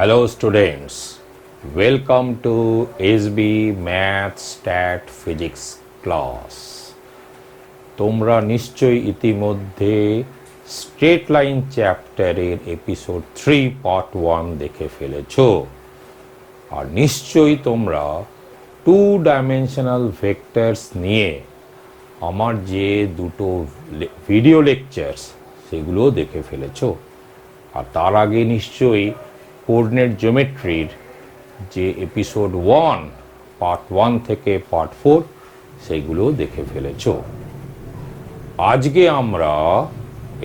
Hello students, welcome to SB Math Stat Physics class. তোমরা নিশ্চয়ই ইতিমধ্যে স্ট্রেট লাইন চ্যাপ্টারের এপিসোড 3 পার্ট 1 দেখে ফেলেছো। আর নিশ্চয়ই তোমরা 2 ডাইমেনশনাল ভেক্টরস নিয়ে আমার যে দুটো ভিডিও লেকচারস সেগুলো দেখে ফেলেছো। আর তার আগে নিশ্চয়ই কোঅর্ডিনেট জিওমেট্রির যে এপিসোড 1 পার্ট 1 থেকে পার্ট 4 সেগুলো দেখে ফেলেছো। আজকে আমরা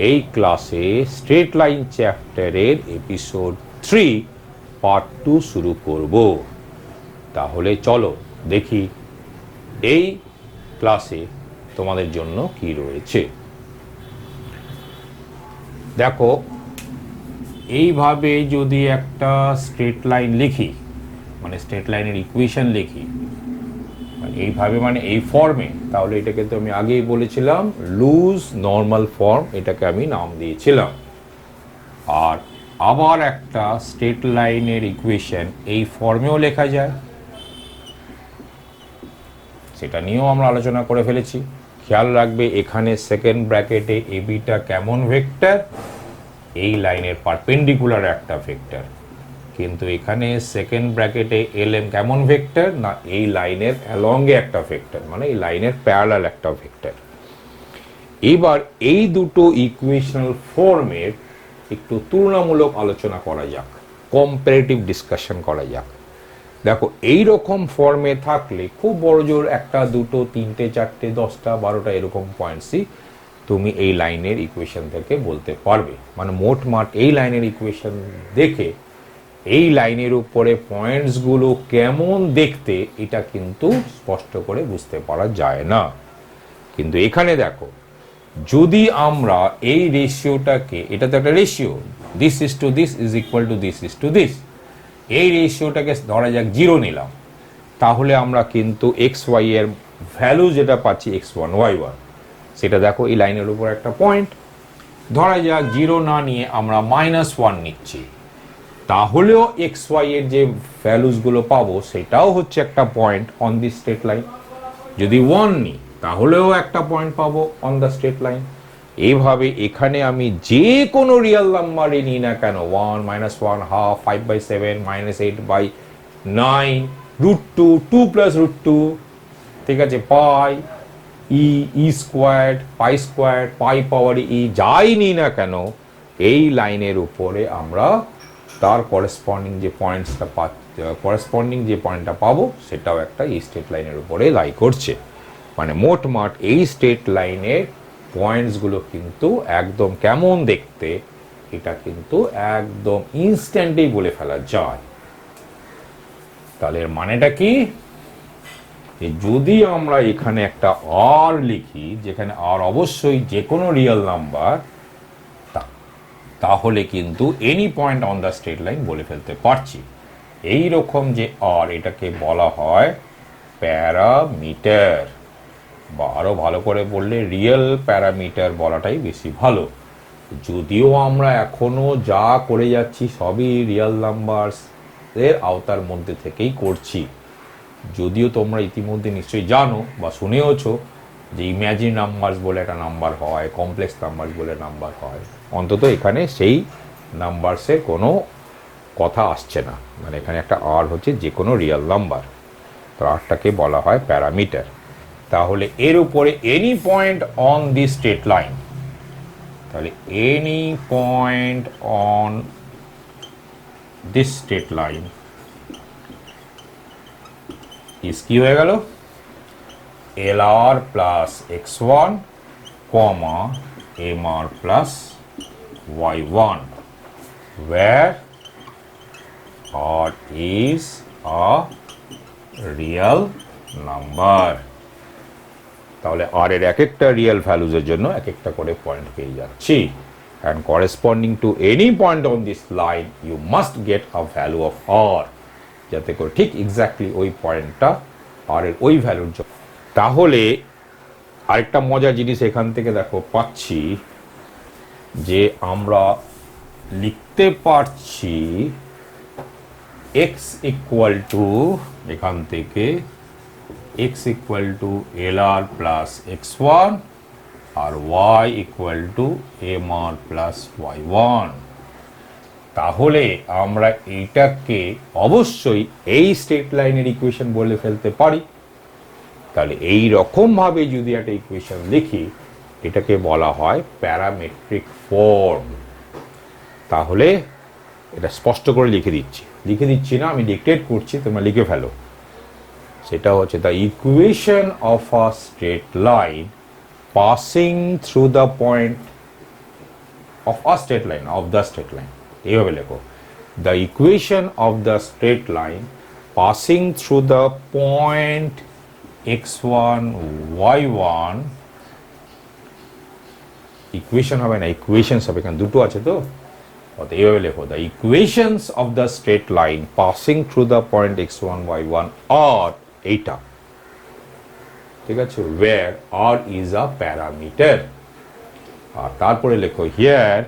এই ক্লাসে স্ট্রেট লাইন চ্যাপ্টারের এপিসোড 3 পার্ট 2 শুরু করব। তাহলে চলো দেখি এই ক্লাসে তোমাদের জন্য কি রয়েছে। দেখো, এইভাবে যদি একটা স্ট্রেট লাইন লিখি, মানে স্ট্রেট লাইনের ইকুয়েশন লিখি এইভাবে, মানে এই ফর্মে, তাহলে এটাকে তো আমি আগেই বলেছিলাম লুজ নর্মাল ফর্ম, এটাকে আমি নাম দিয়েছিলাম। আর আবার একটা স্ট্রেট লাইনের ইকুয়েশন এই ফর্মেও লেখা যায়, সেটা নিয়েও আমরা আলোচনা করে ফেলেছি। খেয়াল রাখবে এখানে সেকেন্ড ব্র্যাকেটে এবিটা কেমন ভেক্টর, এই লাইনের পারপেন্ডিকুলার একটা ভেক্টর, কিন্তু এখানে সেকেন্ড ব্র্যাকেটে এলএম কেমন ভেক্টর না, এই লাইনের অ্যালংয়ে একটা ভেক্টর, মানে এই লাইনের প্যারালাল একটা ভেক্টর। এবার এই দুটো ইকুয়েশনাল ফর্মের একটু তুলনামূলক আলোচনা করা যাক, কম্পারেটিভ ডিসকাশন করা যাক। দেখো, এই রকম ফর্মে থাকলে খুব বড় জোর একটা, দুটো, তিনটে, চারটে, 10টা, 12টা এরকম পয়েন্টসই তুমি এই লাইনের ইকুয়েশন থেকে বলতে পারবে। মানে মোটমাট এই লাইনের ইকুয়েশন দেখে এই লাইনের উপরে পয়েন্টসগুলো কেমন দেখতে এটা কিন্তু স্পষ্ট করে বুঝতে পারা যায় না। কিন্তু এখানে দেখো, যদি আমরা এই রেশিওটাকে, এটা তো একটা ratio, this is to this is equal to this is to this, এই রেশিওটাকে ধরা যাক 0 নিলাম, তাহলে আমরা কিন্তু এক্স ওয়াই এর ভ্যালু যেটা পাচ্ছি x1 y1, সেটা দেখো এই লাইনের উপর একটা পয়েন্ট। ধরা যাক 0 না নিয়ে আমরা -1 নিচ্ছি, তাহলেও এক্স ওয়াই এর যে ভ্যালুসগুলো পাবো সেটাও হচ্ছে একটা point on the straight line. যদি 1 নিই তাহলেও একটা পয়েন্ট পাবো অন দ্য স্ট্রেট লাইন। এইভাবে এখানে আমি যে কোনো রিয়েল নাম্বারই নিই না কেন, 1, -1, হাফ, 5/7, -8/9, √2, 2 + √2, ঠিক আছে, পাই, ই স্কোয়ার্ড, পাই স্কোয়ার্ড, পাই পাওয়ার ই, যাই নিই না কেন, এই লাইনের উপরে আমরা তার করেসপন্ডিং যে পয়েন্টটা পাবো সেটাও একটা এই স্ট্রেট লাইনের উপরে লাই করছে। মানে মোটমাট এই স্ট্রেট লাইনের পয়েন্টসগুলো কিন্তু একদম কেমন দেখতে এটা কিন্তু একদম ইনস্ট্যান্টেই বলে ফেলা যায়। তাহলে এর মানেটা কি, যদি আমরা এখানে একটা আর লিখি, যেখানে আর অবশ্যই যে কোনো রিয়েল নাম্বার, তাহলে কিন্তু any point on the straight line বলে ফেলতে পারছি। এই রকম যে আর, এটাকে বলা হয় প্যারামিটার, বা আরো ভালো করে বললে রিয়েল প্যারামিটার বলাটাই বেশি ভালো। যদিও আমরা এখনো যা করে যাচ্ছি সবই রিয়েল নাম্বারস এর আওতার মধ্যে থেকেই করছি। যদিও তোমরা ইতিমধ্যে নিশ্চয়ই জানো বা শুনেওছো যে ইম্যাজিন নাম্বারস বলে একটা নাম্বার হয়, কমপ্লেক্স নাম্বারস বলে নাম্বার হয়, অন্তত এখানে সেই নাম্বারসের কোনো কথা আসছে না। মানে এখানে একটা আর হচ্ছে যে কোনো রিয়েল নাম্বার, তো আরটাকে বলা হয় প্যারামিটার। তাহলে এর উপরে any point on the straight line, তাহলে any point on this straight line is কি হয়ে গেল, LR plus x1, MR plus y1, where R is a real number। তাহলে আর এর এক একটা রিয়েল ভ্যালুজের জন্য এক একটা করে পয়েন্ট পেয়ে যাচ্ছি। And corresponding to any point on this line you must get a value of R, যাতে করে ঠিক এক্স্যাক্টলি ওই পয়েন্টটা আর এর ওই ভ্যালুর জন্য। তাহলে আরেকটা মজার জিনিস এখান থেকে দেখো পাচ্ছি, যে আমরা লিখতে পারছি এক্স ইকুয়াল টু এখান থেকে x equal to l r plus x one আর y equal to m r plus y one. তাহলে আমরা এইটাকে অবশ্যই এই স্ট্রেট লাইনের ইকুয়েশন বলে ফেলতে পারি। তাহলে এই রকমভাবে যদি একটা ইকুয়েশন লিখি, এটাকে বলা হয় প্যারামেট্রিক ফর্ম। তাহলে এটা স্পষ্ট করে লিখে দিচ্ছি না, আমি ডিক্টেট করছি, তোমরা লিখে ফেলো। সেটা হচ্ছে the equation of a straight line passing through the point of a straight line, of the straight line, এইভাবে লেখো। The equation of the straight line passing through the point x1 y1, equation হবে না, equations হবে, কারণ দুটো আছে তো। এইভাবে লেখো, the equations of the straight line passing through the point x1 y1 আর এইটা, ঠিক আছে, where r is a parameter। আর তারপরে লেখো হিয়ার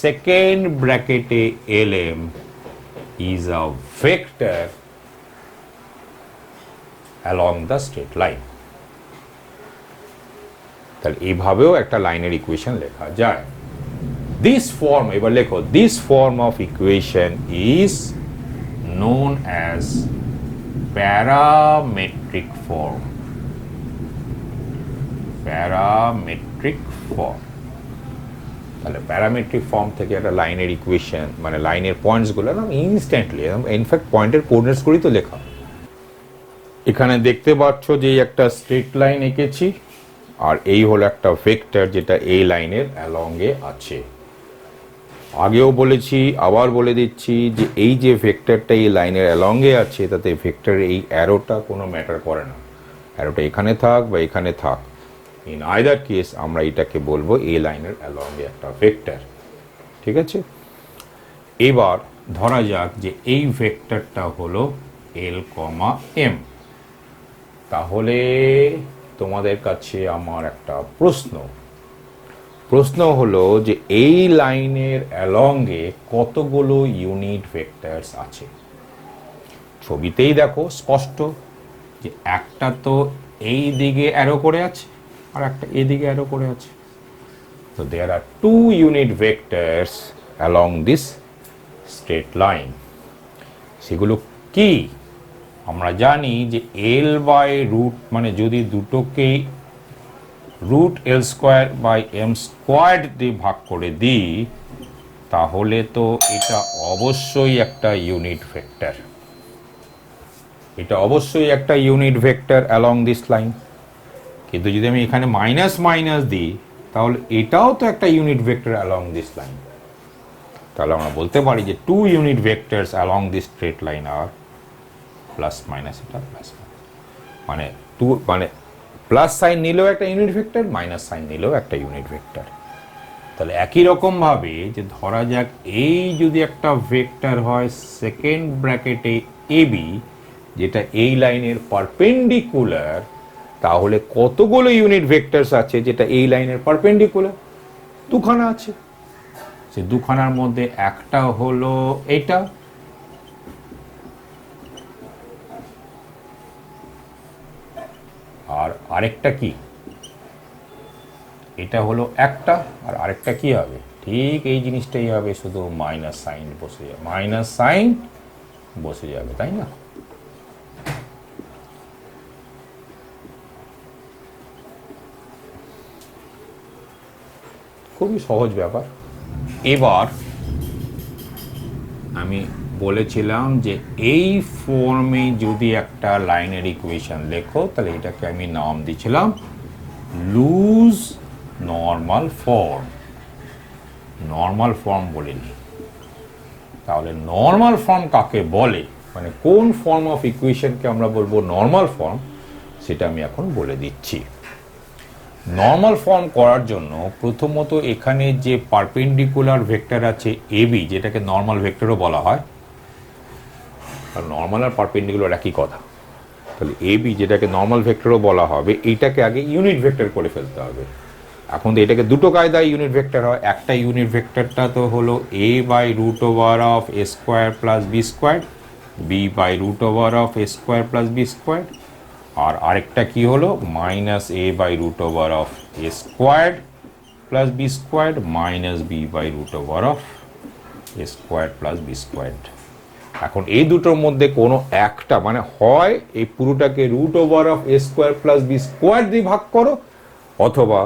সেকেন্ড ব্র্যাকেটে lm is a vector along the straight line। তাহলে এইভাবেও একটা লাইনের ইকুয়েশন লেখা যায়। দিস ফর্ম, এবার লেখো, this form of equation is known as parametric form. Parametric form. তাহলে প্যারামেট্রিক ফর্ম থেকে একটা লাইনের ইকুয়েশন, মানে লাইনের পয়েন্টসগুলো একদম ইনস্ট্যান্টলি, ইনফ্যাক্ট পয়েন্টের কোঅর্ডিনেটসগুলোই তো লেখা। এখানে দেখতে পাচ্ছ যে একটা স্ট্রেট লাইন এঁকেছি, আর এই হলো একটা ভেক্টর যেটা এই লাইনের অ্যালংয়ে আছে। আগেও বলেছি, আবার বলে দিচ্ছি যে এই যে ভেক্টরটা এই লাইনের অ্যালংয়ে আছে, তাতে ভেক্টরের এই অ্যারোটা কোনো ম্যাটার করে না। অ্যারোটা এখানে থাক বা এখানে থাক, ইন আইদার কেস আমরা এটাকে বলবো এই লাইনের অ্যালংয়ে একটা ভেক্টর, ঠিক আছে। এবার ধরা যাক যে এই ভেক্টরটা হলো এল কমা এম। তাহলে তোমাদের কাছে আমার একটা প্রশ্ন হলো যে এই লাইনের অ্যালংয়ে কতগুলো ইউনিট ভেক্টরস আছে। ছবিতেই দেখো স্পষ্ট যে একটা তো এই দিকে অ্যারো করে আছে আর একটা এই দিকে অ্যারো করে আছে। তো দেয়ার আর 2 unit vectors along this straight line. সেগুলো কি? আমরা জানি যে এল বাই রুট, মানে যদি দুটোকেই root l square by m square দিয়ে ভাগ করে দিই, তাহলে তো এটা অবশ্যই একটা ইউনিট ভেক্টর। এটা অবশ্যই একটা unit vector along this line. কিন্তু যদি আমি এখানে মাইনাস মাইনাস দিই, তাহলে এটাও তো একটা unit vector along this line. তাহলে আমরা বলতে পারি যে 2 unit vectors along this straight line are plus minus, এটা প্লাস, মানে মানে প্লাস সাইন নিলেও একটা ইউনিট ভেক্টর, মাইনাস সাইন নিলেও একটা ইউনিট ভেক্টর। তাহলে একই রকমভাবে যে ধরা যাক এই যদি একটা ভেক্টর হয় সেকেন্ড ব্র্যাকেটে এবি, যেটা এই লাইনের পারপেন্ডিকুলার, তাহলে কতগুলো ইউনিট ভেক্টরস আছে যেটা এই লাইনের পারপেন্ডিকুলার? দুখানা আছে। সে দুখানার মধ্যে একটা হলো এইটা, আর আরেকটা কি? এটা হলো একটা, আর আরেকটা কি হবে? ঠিক এই জিনিসটাই হবে, শুধু মাইনাস সাইন বসে যাবে, মাইনাস সাইন বসে যাবে, তাই না? খুবই সহজ ব্যাপার। এবার আমি বলেছিলাম যে এই ফর্মে যদি একটা লাইনের ইকুয়েশন লেখো, তাহলে এটাকে আমি নাম দিয়েছিলাম loose normal form. Normal form বলিনি। তাহলে নর্মাল ফর্ম কাকে বলে, মানে কোন ফর্ম অফ ইকুয়েশনকে আমরা বলবো নর্মাল ফর্ম, সেটা আমি এখন বলে দিচ্ছি। নর্মাল ফর্ম করার জন্য প্রথমত এখানে যে পারপেন্ডিকুলার ভেক্টর আছে এবি, যেটাকে নর্মাল ভেক্টরও বলা হয়, আর নর্মাল আর পারপেন্ডিকুলার একই কথা। তাহলে এবি যেটাকে নর্মাল ভেক্টরও বলা হবে, এইটাকে আগে ইউনিট ভেক্টর করে ফেলতে হবে। এখন তো এটাকে দুটো কায়দায় ইউনিট ভেক্টর হয়। একটা ইউনিট ভেক্টরটা তো হলো a by root over of a square plus b square, b by root over of a square plus b square, আর আরেকটা কি হলো minus a by root over of a square plus b square minus b by root over of a square plus b square. এখন এই দুটোর মধ্যে কোনো একটা মানে হয় এই পুরোটাকে root over of a square plus b square দিয়ে ভাগ করো, অথবা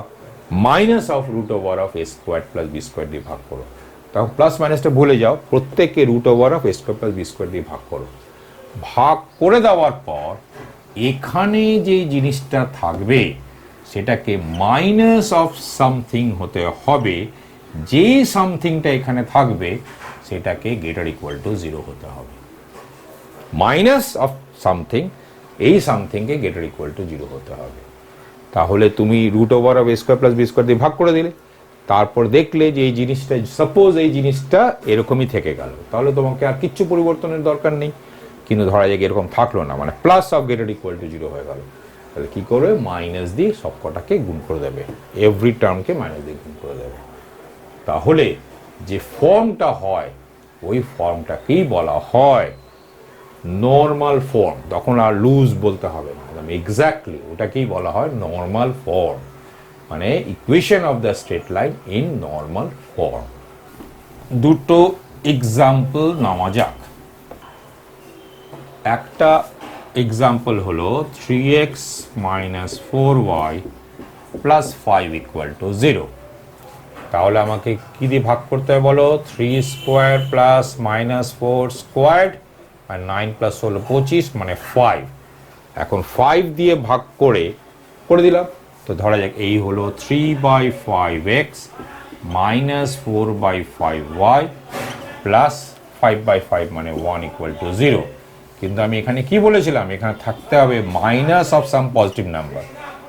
minus of root over of a square plus b square দিয়ে ভাগ করো। তখন প্লাস মাইনাসটা ভুলে যাও, প্রত্যেককে root over of a square plus b square দিয়ে ভাগ করো। ভাগ করে দেওয়ার পর এখানে যে জিনিসটা থাকবে সেটাকে মাইনাস অফ সামথিং হতে হবে, যে সামথিংটা এখানে থাকবে সেটাকে গ্রেটার ইকুয়াল টু 0 হতে হবে। মাইনাস অফ সামথিং, এই সামথিংকে গ্রেটার ইকুয়াল টু 0 হতে হবে। তাহলে তুমি root over of a square plus b square দিয়ে ভাগ করে দিলে, তারপর দেখলে যে এই জিনিসটা সাপোজ এই জিনিসটা এরকমই থেকে গেল, তাহলে তোমাকে আর কিচ্ছু পরিবর্তনের দরকার নেই। কিন্তু ধরা যাক এরকম থাকলো না, মানে plus of greater equal to 0 হয়ে গেল, তাহলে কি করবে মাইনাস দিয়ে সব কটাকে গুণ করে দেবে, এভরি টার্মকে মাইনাস দিয়ে গুণ করে দেবে। তাহলে যে ফর্মটা হয় ওই ফর্মটাকেই বলা হয় নর্মাল ফর্ম। তখন আর লুজ বলতে হবে না, এক্স্যাক্টলি ওটাকেই বলা হয় নর্মাল ফর্ম, মানে equation of the straight line in normal form. দুটো এক্সাম্পল নেওয়া যাক। একটা এক্সাম্পল হলো 3x minus 4y plus 5 equal to 0। তাহলে আমাকে কি দিয়ে ভাগ করতে হবে বলো, 3 স্কোয়ার প্লাস মাইনাস 4 স্কোয়ার আর 9 প্লাস 16 25 মানে 5। এখন 5 দিয়ে ভাগ করে দিলাম, তো ধরা যাক এই হলো 3/5x মাইনাস 4/5y প্লাস 5/5 মানে 1 ইকুয়াল টু 0। কিন্তু আমি এখানে কি বলেছিলাম, এখানে থাকতে হবে minus of some positive number,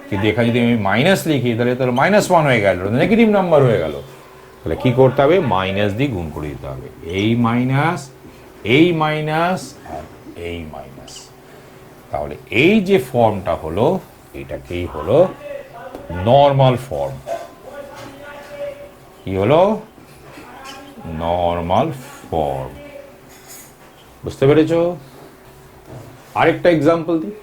কিন্তু এখানে যদি আমি মাইনাস লিখি তাহলে -1 হয়ে গেল, নেগেটিভ নাম্বার হয়ে গেল। তাহলে কি করতে হবে, মাইনাস দিয়ে গুণ করে দিতে হবে, এই মাইনাস আর এই মাইনাস। তাহলে এই যে ফর্মটা হলো এটাকেই হলো নর্মাল ফর্ম। কি হলো নর্মাল ফর্ম, বুঝতে পেরেছো? আরেকটা এক্সাম্পল দিই।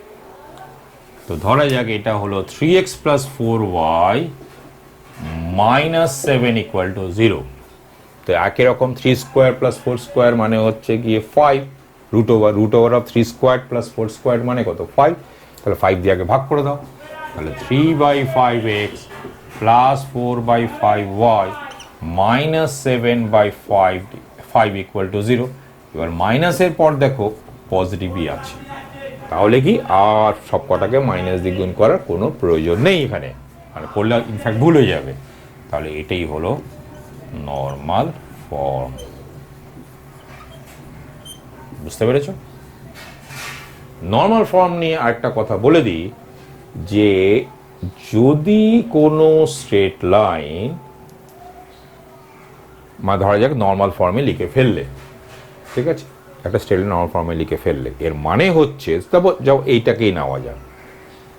তো ধরা যাক এটা হলো 3x plus 4y minus 7 equal to 0। তো একই রকম 3 স্কোয়ার প্লাস 4 স্কোয়ার মানে হচ্ছে গিয়ে 5, root over of 3 square plus 4 square মানে কত 5। তাহলে 5 দিয়ে আগে ভাগ করে দাও, তাহলে 3/5x plus 4/5y minus 7/5 equal to 0। এবার মাইনাসের পর দেখো পজিটিভই আছে, তাহলে কি আর সব কটাকে মাইনাস দিয়ে গুণ করার কোনো প্রয়োজন নেই এখানে, মানে করলে ইনফ্যাক্ট ভুল হয়ে যাবে। তাহলে এটাই হলো নর্মাল ফর্ম, বুঝতে পেরেছ? নর্মাল ফর্ম নিয়ে আরেকটা কথা বলে দিই, যে যদি কোনো স্ট্রেট লাইন ধরা যাক নর্মাল ফর্মে লিখে ফেললে, ঠিক আছে, একটা স্ট্রেট লাইন নর্মাল ফর্মে লিখে ফেললে, এর মানে হচ্ছে যাও এইটাকেই নেওয়া যাক,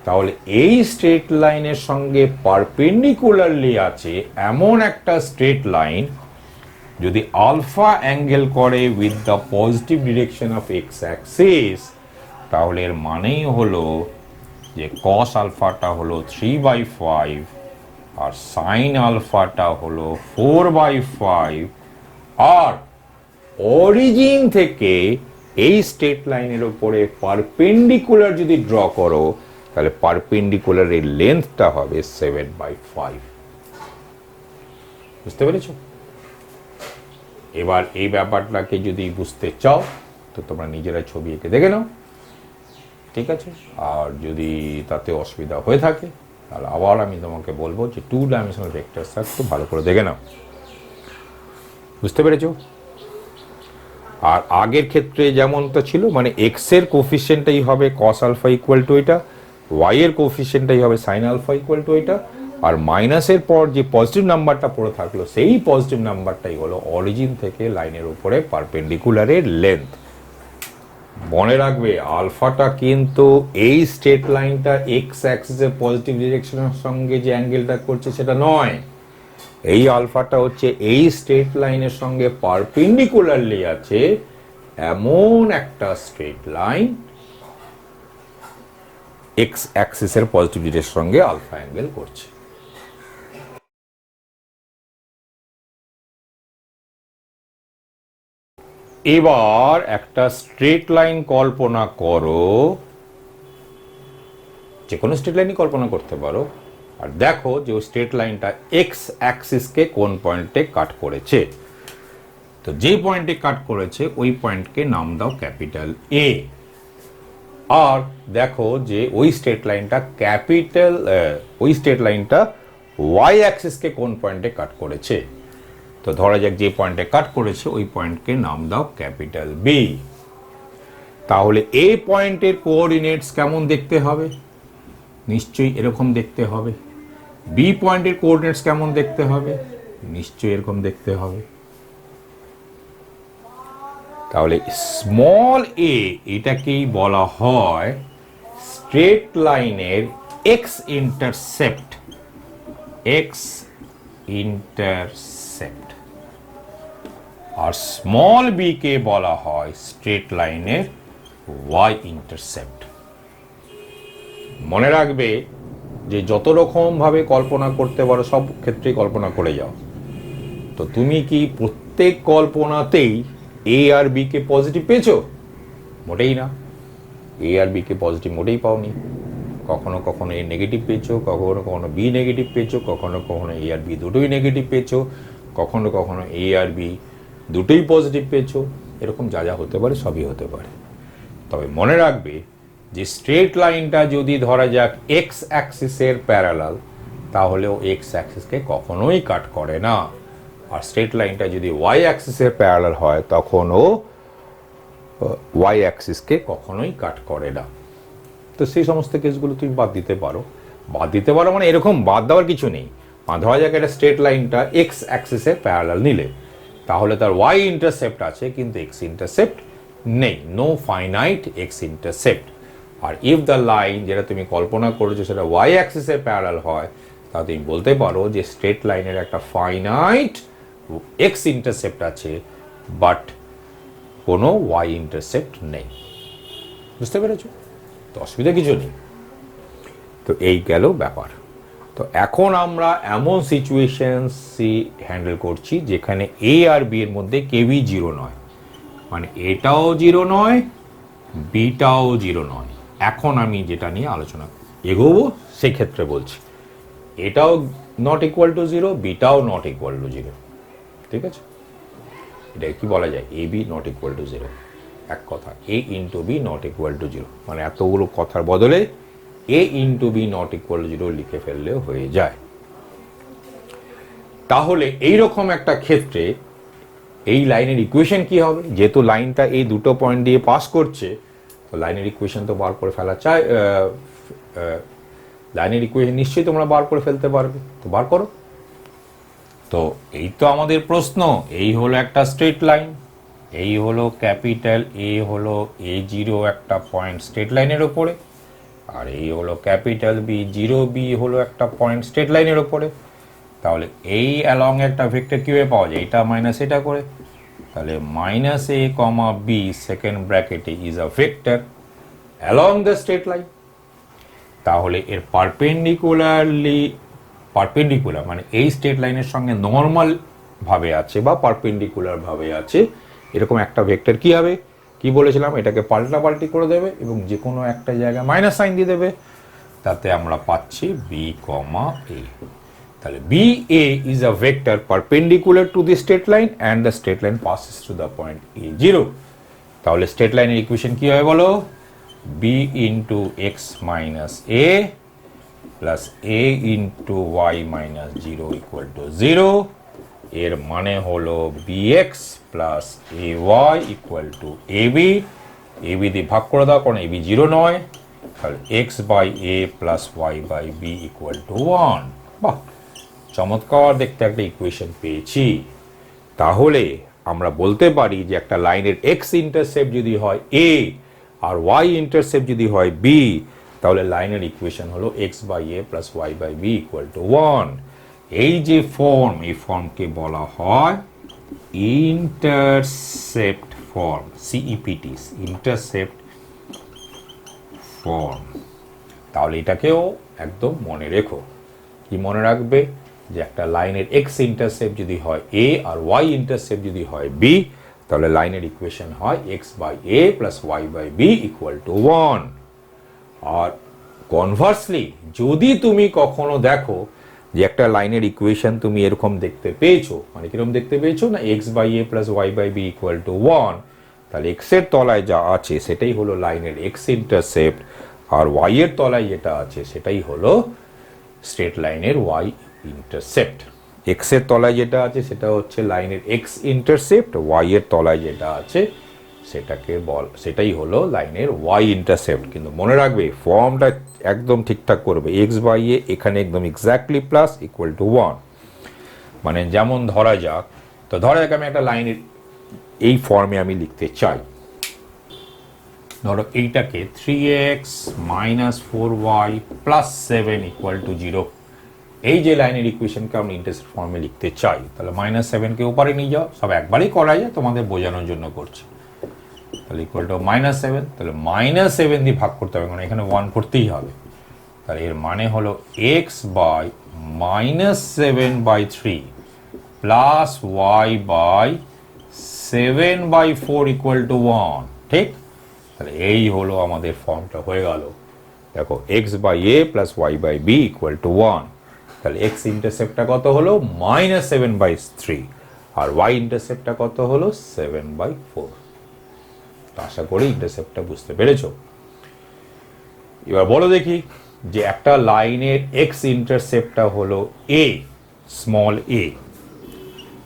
তাহলে এই স্ট্রেট লাইনের সঙ্গে পারপেন্ডিকুলারলি আছে এমন একটা স্ট্রেট লাইন যদি আলফা অ্যাঙ্গেল করে with the positive direction of x Axis, তাহলে এর মানেই হলো যে কস আলফাটা হলো 3/5 আর সাইন আলফাটা হলো 4/5, আর অরিজিন থেকে এই স্ট্রেট লাইনের উপরে পারপেন্ডিকুলার যদি ড্র করো তাহলে পারপেন্ডিকুলারের লেন্থটা হবে 7/5, বুঝতে পেরেছ? এবার এই ব্যাপারটাকে যদি বুঝতে চাও তো তোমরা নিজেরা ছবি এঁকে দেখে নাও, ঠিক আছে? আর যদি তাতে অসুবিধা হয়ে থাকে তাহলে আবার আমি তোমাকে বলবো যে 2 ডাইমেনশনাল ভেক্টর একটু ভালো করে দেখে নাও, বুঝতে পেরেছো? আর আগের ক্ষেত্রে যেমনটা ছিল, মানে এক্স এর কোফিসিয়েন্টটাই হবে কস আলফা ইকুয়াল টু এটা, ওয়াই এর কোফিসিয়েন্টটাই হবে সাইন আলফা ইকুয়াল টু এটা, আর মাইনাসের পর যে পজিটিভ নাম্বারটা পড়ে থাকলো সেই পজিটিভ নাম্বারটাই হলো অরিজিন থেকে লাইনের উপরে পারপেন্ডিকুলারের লেন্থ। মনে রাখবে আলফাটা কিন্তু এই স্ট্রেট লাইনটা এক্স অ্যাক্সিসের পজিটিভ ডিরেকশনের সঙ্গে যে অ্যাঙ্গেলটা করছে সেটা নয়, এই আলফাটা হচ্ছে এই স্ট্রেট লাইনের সঙ্গে পারপেন্ডিকুলারলি আছে এমন একটা স্ট্রেট লাইন এক্স অ্যাক্সিসের পজিটিভ ডিরের সঙ্গে আলফা অ্যাঙ্গেল করছে। এবার একটা স্ট্রেট লাইন কল্পনা করো, যে কোনো স্ট্রেট লাইনই কল্পনা করতে পারো, আর দেখো যে ওই স্ট্রেট লাইনটা এক্স অ্যাক্সিসকে কোন পয়েন্টে কাট করেছে। তো যেই পয়েন্টে কাট করেছে ওই পয়েন্টকে নাম দাও ক্যাপিটাল এ। আর দেখো যে ওই স্ট্রেট লাইনটা ওয়াই অ্যাক্সিসকে কোন পয়েন্টে কাট করেছে। তো ধরা যাক যে পয়েন্টে কাট করেছে ওই পয়েন্টকে নাম দাও ক্যাপিটাল বি। তাহলে এ পয়েন্টের কোঅর্ডিনেটস কেমন দেখতে হবে? নিশ্চয়ই এরকম দেখতে হবে। বি পয়েন্টের কোঅর্ডিনেটস কেমন দেখতে হবে? নিশ্চয়ই এরকম দেখতে হবে। তাহলে স্মল এ এটাকেই বলা হয় স্ট্রেট লাইনের এক্স ইন্টারসেপ্ট। আর স্মল বি কে বলা হয় স্ট্রেট লাইনের ওয়াই ইন্টারসেপ্ট। মনে রাখবে যে যত রকম ভাবে কল্পনা করতে পারো সব ক্ষেত্রেই কল্পনা করে যাও। তো তুমি কি প্রত্যেক কল্পনাতেই এ আর বি কে পজিটিভ পেয়েছো? মোটেই না। এ আর বি কে পজিটিভ মোটেই পাওনি। কখনো কখনো এ নেগেটিভ পেয়েছো, কখনো কখনো বি নেগেটিভ পেয়েছো, কখনো কখনো এ আর বি দুটোই নেগেটিভ পেয়েছো, কখনো কখনো এ আর বি দুটোই পজিটিভ পেয়েছো। এরকম যা যা হতে পারে সবই হতে পারে। তবে মনে রাখবে যে স্ট্রেট লাইনটা যদি ধরা যাক এক্স অ্যাক্সিসের প্যারালাল, তাহলেও এক্স অ্যাক্সিসকে কখনোই কাট করে না। আর স্ট্রেট লাইনটা যদি ওয়াই অ্যাক্সিসের প্যারালাল হয় তখনও ওয়াই অ্যাক্সিসকে কখনোই কাট করে না। তো সেই সমস্ত কেসগুলো তুমি বাদ দিতে পারো। মানে এরকম বাদ দেওয়ার কিছু নেই। ধরা যাক একটা স্ট্রেট লাইনটা এক্স অ্যাক্সিসের প্যারালাল নিলে, তাহলে তার ওয়াই ইন্টারসেপ্ট আছে কিন্তু এক্স ইন্টারসেপ্ট নেই। No finite x intercept. আর ইফ দ্য লাইন যেটা তুমি কল্পনা করেছো সেটা ওয়াই অ্যাক্সিসের প্যারালাল হয়, তাহলে তুমি বলতে পারো যে স্ট্রেট লাইনের একটা ফাইনাইট এক্স ইন্টারসেপ্ট আছে বাট কোনো ওয়াই ইন্টারসেপ্ট নেই। বুঝতে পেরেছো? তো অসুবিধা কিছু নেই। তো এই গেল ব্যাপার। তো এখন আমরা এমন সিচুয়েশনসই হ্যান্ডেল করছি যেখানে এ আর বি এর মধ্যে কেউই জিরো নয়, মানে এটাও জিরো নয়, বিটাও জিরো নয়। এখন আমি যেটা নিয়ে আলোচনা এগোবো সেক্ষেত্রে বলছি এটাও নট ইকুয়াল টু জিরো, বিটাও নট ইকুয়াল টু জিরো। ঠিক আছে? এটা কি বলা যায়? A b not equal to zero. এক কথা, a into b not equal to zero, মানে এতগুলো কথার বদলে a into b not equal to zero লিখে ফেললেও হয়ে যায়। তাহলে এইরকম একটা ক্ষেত্রে এই লাইনের ইকুয়েশন কি হবে? যেহেতু লাইনটা এই দুটো পয়েন্ট দিয়ে পাস করছে, তো লাইনের ইকুয়েশন তো বার করে ফেলা চাই। লাইনের ইকুয়েশন নিশ্চয়ই তোমরা বার করে ফেলতে পারবে, তো বার করো। তো এই তো আমাদের প্রশ্ন। এই হলো একটা স্ট্রেট লাইন, এই হলো ক্যাপিটাল এ, হলো এ জিরো একটা পয়েন্ট স্ট্রেট লাইনের ওপরে, আর এই হলো ক্যাপিটাল বি, জিরো বি হলো একটা পয়েন্ট স্ট্রেট লাইনের ওপরে। তাহলে এই অ্যালং একটা ভেক্টর কিভাবে পাওয়া যায়? এটা মাইনাস এটা করে, তাহলে minus a comma b second ব্র্যাকেটে is a vector along the straight line. তাহলে এর পারপেন্ডিকুলার মানে এই স্ট্রেট লাইনের সঙ্গে নর্মাল ভাবে আছে বা পারপেন্ডিকুলার ভাবে আছে এরকম একটা ভেক্টর কি হবে? কি বলেছিলাম? এটাকে পাল্টাপাল্টি করে দেবে এবং যে কোনো একটা জায়গায় মাইনাস সাইন দিয়ে দেবে। তাতে আমরা পাচ্ছি বি কমা এ। তাহলে B A is a vector perpendicular to the straight line and the straight line passes to the point A zero. তাহলে স্ট্রেট লাইনের ইকুয়েশন কি হবে বলো? B into X minus A plus A into Y minus zero equal to zero. এর মানে হলো bx plus A Y equal to AB. AB দিয়ে ভাগ করে দাও কারণ এবি জিরো নয়। তাহলে X by A plus Y by B equal to 1। বাহ, চমৎকার দেখতে একটা ইকুয়েশন পেয়েছি। তাহলে আমরা বলতে পারি যে একটা লাইনের এক্স ইন্টারসেপ্ট যদি হয় এ আর ওয়াই ইন্টারসেপ্ট যদি হয় বি, তাহলে লাইনের ইকুয়েশন হলো X by A plus Y by B equal to 1। এই যে ফর্ম, এই ফর্মকে বলা হয় intercept form, CEPT, intercept form. তাহলে এটাকেও একদম মনে রেখো। কি মনে রাখবে? যে একটা লাইনের এক্স ইন্টারসেপ্ট যদি হয় এ আর ওয়াই ইন্টারসেপ্ট যদি হয় বি, তাহলে লাইনের ইকুয়েশন হয় X by A plus Y by B equal to 1। আর কনভার্সলি যদি তুমি কখনো দেখো যে একটা লাইনের ইকুয়েশন তুমি এরকম দেখতে পেয়েছো, মানে কিরকম দেখতে পেয়েছো না, X by A plus Y by B equal to 1, তাহলে এক্স এর তলায় যা আছে সেটাই হলো লাইনের এক্স ইন্টারসেপ্ট, আর ওয়াই এর তলায় যেটা আছে সেটাই হলো স্ট্রেট লাইনের ওয়াই ইন্টারসেপ্ট। এক্স এর তলায় যেটা আছে সেটা হচ্ছে লাইনের এক্স ইন্টারসেপ্ট, ওয়াই এর তলায় যেটা আছে সেটাই হলো লাইনের ওয়াই ইন্টারসেপ্ট। কিন্তু মনে রাখবে ফর্মটা একদম ঠিকঠাক করবে, এক্স বাই এ এখানে একদম এক্স্যাক্টলি প্লাস ইকুয়াল টু 1। মানে যেমন ধরা যাক আমি একটা লাইনের এই ফর্মে আমি লিখতে চাই, ধরো এইটাকে 3x minus 4y plus 7 equal to 0, এই যে লাইনের ইকুয়েশনকে আমরা ইন্টারসেপ্ট ফর্মে লিখতে চাই, তাহলে -7কে উপরে নিয়ে যাও, সব একবারই করা যায়, তোমাদের বোঝানোর জন্য করছি। তাহলে ইকুয়াল টু -7, তাহলে -7 দিয়ে ভাগ করতে হবে, কারণ এখানে 1 করতেই হবে। তাহলে এর মানে হলো x by -7/3 plus y by 7/4 equal to 1, ঠিক? তাহলে এই হলো আমাদের ফর্মটা হয়ে গেল। দেখো x by a plus y by b equal to 1, তাহলে x ইন্টারসেপ্টটা কত হলো -7/3 আর y ইন্টারসেপ্টটা কত হলো 7/4। আশা করি ইন্টারসেপ্টটা বুঝতে পেরেছো। এবার বলো দেখি যে একটা লাইনের x ইন্টারসেপ্টটা হলো a, স্মল a,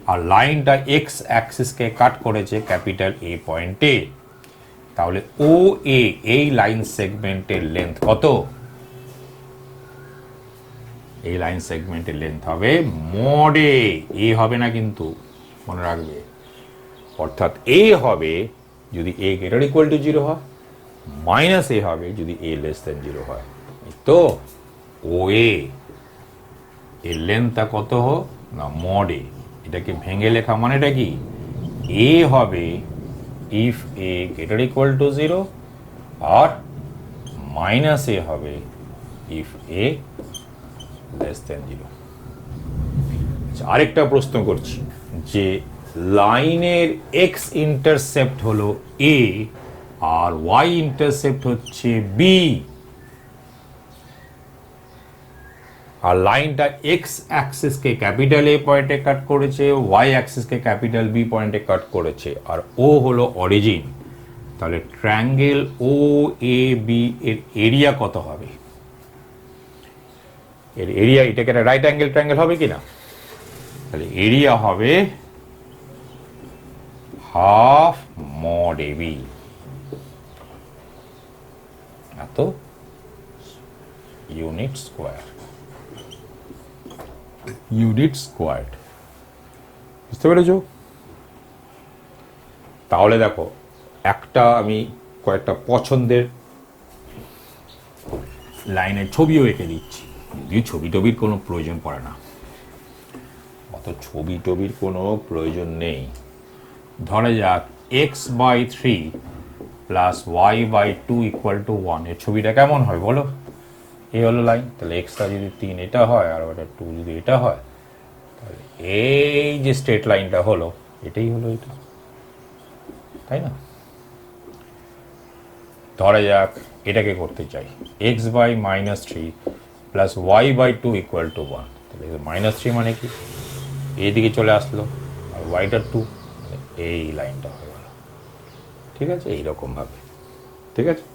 আর লাইনটা x অ্যাক্সিসকে কাট করেছে ক্যাপিটাল A পয়েন্টে, তাহলে ও এ এই লাইন সেগমেন্টের লেন্থ কত? এই লাইন সেগমেন্টের লেন্থ হবে মড এ হবে না কিন্তু, মনে রাখবে। অর্থাৎ এ হবে যদি এ গ্রেটার ইকুয়াল টু 0 হয়, মাইনাস এ হবে যদি এ লেস দেন 0 হয়। তো ও এর লেন্থটা কত হোক না মড এ, এটাকে ভেঙে লেখা মানেটা কি? এ হবে if a greater equal to 0 আর মাইনাস এ হবে ইফ এ লেস দেন 0। আরেকটা প্রশ্ন করছি যে লাইনের এক্স ইন্টারসেপ্ট হলো এ আর ওয়াই ইন্টারসেপ্ট হচ্ছে বি, আর লাইনটা এক্স অ্যাক্সিসকে ক্যাপিটাল এ পয়েন্টে কাট করেছে, ওয়াই অ্যাক্সিসকে ক্যাপিটাল বি পয়েন্টে কাট করেছে, আর ও হলো অরিজিন। তাহলে ট্রায়াঙ্গেল ও এ বি এর এরিয়া কত হবে? এর এরিয়া, এটাকে একটা রাইট অ্যাঙ্গেল ট্রায়াঙ্গেল হবে কিনা? তাহলে এরিয়া হবে হাফ মড এ বি, এত ইউনিট স্কোয়ার, ইউনিট স্কোয়ার্ড। বুঝতে পেরেছ? তাহলে দেখো একটা আমি কয়েকটা পছন্দের লাইনের ছবিও এঁকে দিচ্ছি, যদিও ছবি টবির কোনো প্রয়োজন পড়ে না, অত ছবি টবির কোনো প্রয়োজন নেই। ধরা যাক x/3 plus y/2 equal to 1, এর ছবিটা কেমন হয় বলো? এই হলো লাইন, তাহলে এক্সটা যদি 3 এটা হয় আর ওটা 2 যদি এটা হয়, তাহলে এই যে স্ট্রেট লাইনটা হলো এটাই হলো এটা, তাই না? ধরা যাক এটাকে করতে চাই x/-3 plus y/2 equal to 1, তাহলে -3 মানে কি? এইদিকে চলে আসলো আর y/2, এই লাইনটা হয়ে গেল, ঠিক আছে? এইরকম ভাবে, ঠিক আছে?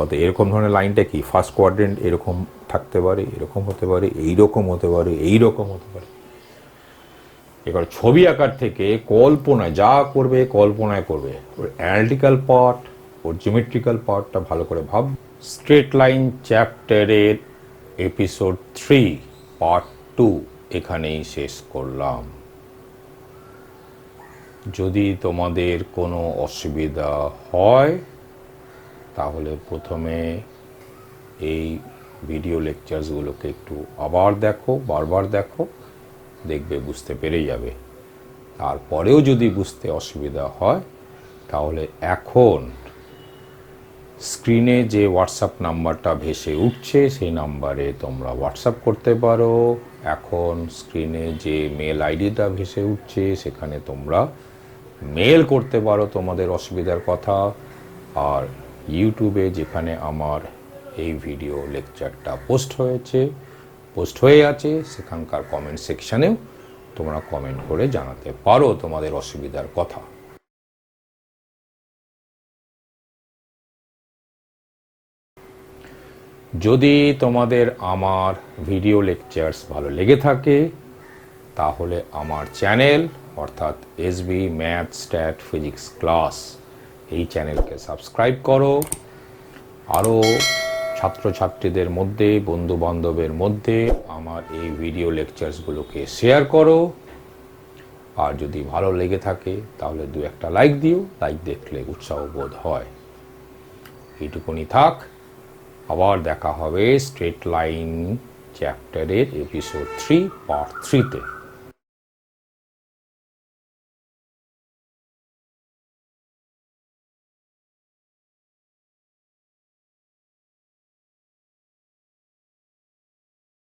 অত এরকম ধরনের লাইনটা কি ফার্স্ট কোয়াড্রেন্ট এরকম থাকতে পারে, এরকম হতে পারে, এইরকম হতে পারে, এইরকম হতে পারে। এবার ছবি আঁকার থেকে কল্পনা যা করবে কল্পনায় করবে, ওর অ্যানালিটিক্যাল পার্ট ওর জিওমেট্রিক্যাল পার্টটা ভালো করে ভাব। স্ট্রেট লাইন চ্যাপ্টারের এপিসোড 3 পার্ট 2 এখানেই শেষ করলাম। যদি তোমাদের কোনো অসুবিধা হয় তাহলে প্রথমে এই ভিডিও লেকচারসগুলোকে একটু আবার দেখো, বারবার দেখো, দেখবে বুঝতে পেরে যাবে। তারপরেও যদি বুঝতে অসুবিধা হয় তাহলে এখন স্ক্রিনে যে হোয়াটসঅ্যাপ নাম্বারটা ভেসে উঠছে সেই নাম্বারে তোমরা হোয়াটসঅ্যাপ করতে পারো। এখন স্ক্রিনে যে মেল আইডিটা ভেসে উঠছে সেখানে তোমরা মেল করতে পারো তোমাদের অসুবিধার কথা। আর ইউটিউবে যেখানে আমার এই ভিডিও লেকচারটা পোস্ট হয়ে আছে সেখানকার কমেন্ট সেকশানেও তোমরা কমেন্ট করে জানাতে পারো তোমাদের অসুবিধার কথা। যদি তোমাদের আমার ভিডিও লেকচার্স ভালো লেগে থাকে তাহলে আমার চ্যানেল অর্থাৎ SB math stat physics class এই চ্যানেলকে সাবস্ক্রাইব করো। আরও ছাত্রছাত্রীদের মধ্যে বন্ধু বান্ধবের মধ্যে আমার এই ভিডিও লেকচার্সগুলোকে শেয়ার করো। আর যদি ভালো লেগে থাকে তাহলে 2-1 লাইক দিও, লাইক দেখলে উৎসাহ বোধ হয়। এইটুকুনি থাক, আবার দেখা হবে স্ট্রেট লাইন চ্যাপ্টারের এপিসোড 3 পার্ট 3-তে।